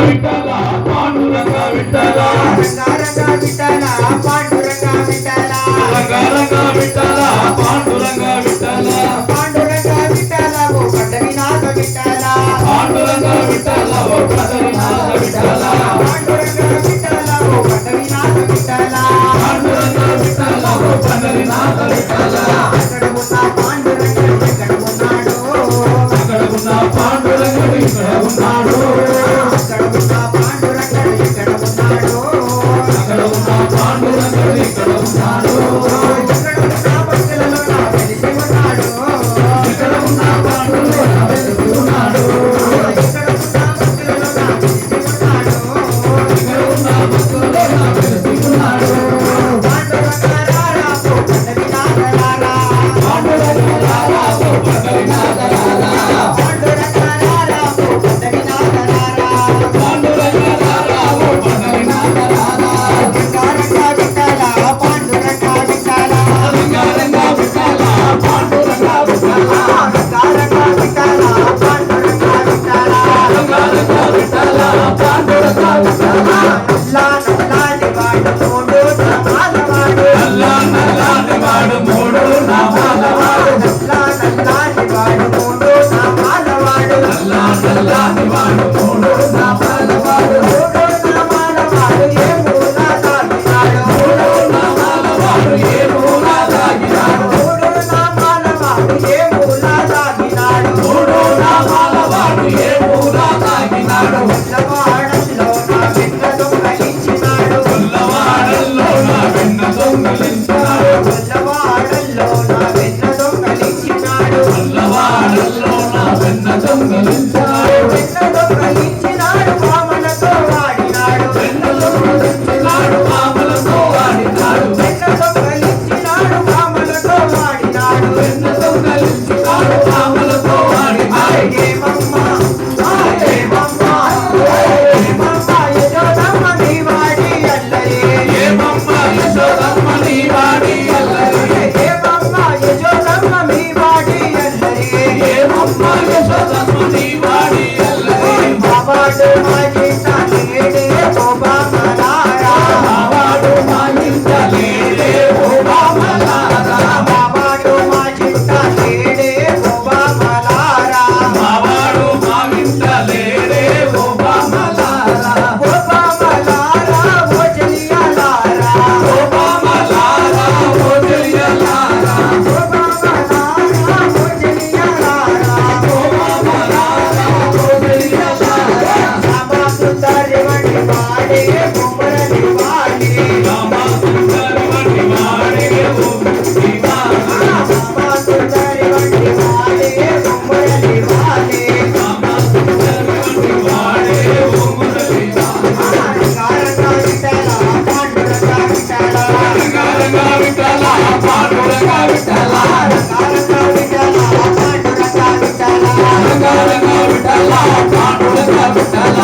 విఠల పాండురంగ విఠల రంగారంగ విఠల పాండురంగ విఠల రంగారంగ విఠల పాండురంగ విఠల పాండురంగ విఠల ఓ పట్టవినాథ విఠల పాండురంగ విఠల ఓ పట్టవినాథ విఠల పాండురంగ విఠల ఓ పట్టవినాథ విఠల పాండురంగ విఠల ఓ పట్టవినాథ విఠల అక్కడ ఉన్న పాండురంగడు ఎక్కడ ఉన్నాడు అక్కడ ఉన్న పాండురంగడు ఇక్కడ ఉన్నాడు అక్కడ ఉన్న పాండురంగడు ఎక్కడ ఉన్నాడు అక్కడ ఉన్న పాండురంగడు ఇక్కడ ఉన్నాడు ఎక్కడ ఉన్న భక్తులలో నా వెలిసి ఉన్నాడు ఇక్కడ ఉన్న పాండురంగడు వెలిసి ఉన్నాడు ఎక్కడ ఉన్న భక్తులలో నా వెలిసి ఉన్నాడు ఇక్కడ ఉన్న భక్తులలో నా వెలిసి ఉన్నాడు పాండురంగారారా ఓ పట్టవినాథరారా పాండురంగరారా ఓ పట్టవినాథరారా పాండురంగారారా ఓ పట్టవినాథరారా పాండురంగరారా ఓ పట్టవినాథరారా రంగారంగ విఠల పాండురంగ విఠల రంగారంగ విఠల పాండురంగ విఠల రంగారంగ విఠల పాండురంగ విఠల రంగారంగ విఠల పాండురంగ విఠల నల్లాని వాడు మూడు నామాలవాడు నల్లాని వాడు మూడు నామాలవాడు నల్లాని వాడు మూడు నామాలవాడు నల్లాని వాడు మూడు నామాలవాడు మూడు నామాలవాడు ఏ మూల దాగినాడు మూడు నామాలవాడు ఏ మూల దాగినాడు మూడు నామాలవాడు ఏ మూల దాగినాడు మూడు నామాలవాడు ఏ మూల దాగినాడు పిల్లవాడల్లో నా వెన్న దొంగలించినాడు కొల్లవాడల్లో నా వెన్న దొంగలించినాడు పిల్లవాడల్లో నా వెన్న దొంగలించినాడు కొల్లవాడల్లో నా వెన్న దొంగలించినాడు వెన్న దొంగలించినాడు వామనతో వాడినాడు వెన్న దొంగలించినాడు పాములతో వాడినాడు వెన్న దొంగలించినాడు వామనతో వాడినాడు వెన్న దొంగలించినాడు పాములతో వాడినాడు ఏమమ్మ ఏమమ్మ ఏమమ్మ యశోదమ్మ నీ వాడి అల్లరే ఏమమ్మ యశోదమ్మ నీ వాడి అల్లరి ఏమమ్మ యశోదమ్మ మీ వాడి అల్లరే ఏమమ్మ యశోదమ్మ నీ వాడి అల్లరి బాబాడు మా చేత నేడే గోపామలారా మావాడు మా ఇంట లేడే ఓ బామలారా బాబాడు మా చేత నేడే గోపామలారా మావాడు మా ఇంట లేడే ఓ బామలారా గోపామలారా ఓ చెలియలారా ఓ బామలారా ఓ తెలియలారా గోపామలారా ఓ చెలియలారా ఓ బామలారా ఓ తెలియలారా బాబా సుందరి వంటి వాడే బొమ్మరని వాడే రామ సుందరి వంటి వాడే ఓ దివానా బాబా సుందరి వంటి వాడే బొమ్మరని వాడే రామ సుందరి వంటి వాడే ఓ మురళీవానా రంగారంగ విఠల పాండురంగ విఠల రంగారంగ విఠల పాండురంగ విఠల రంగారంగ విఠల పాండురంగ విఠల రంగారంగ విఠల పాండురంగ విఠల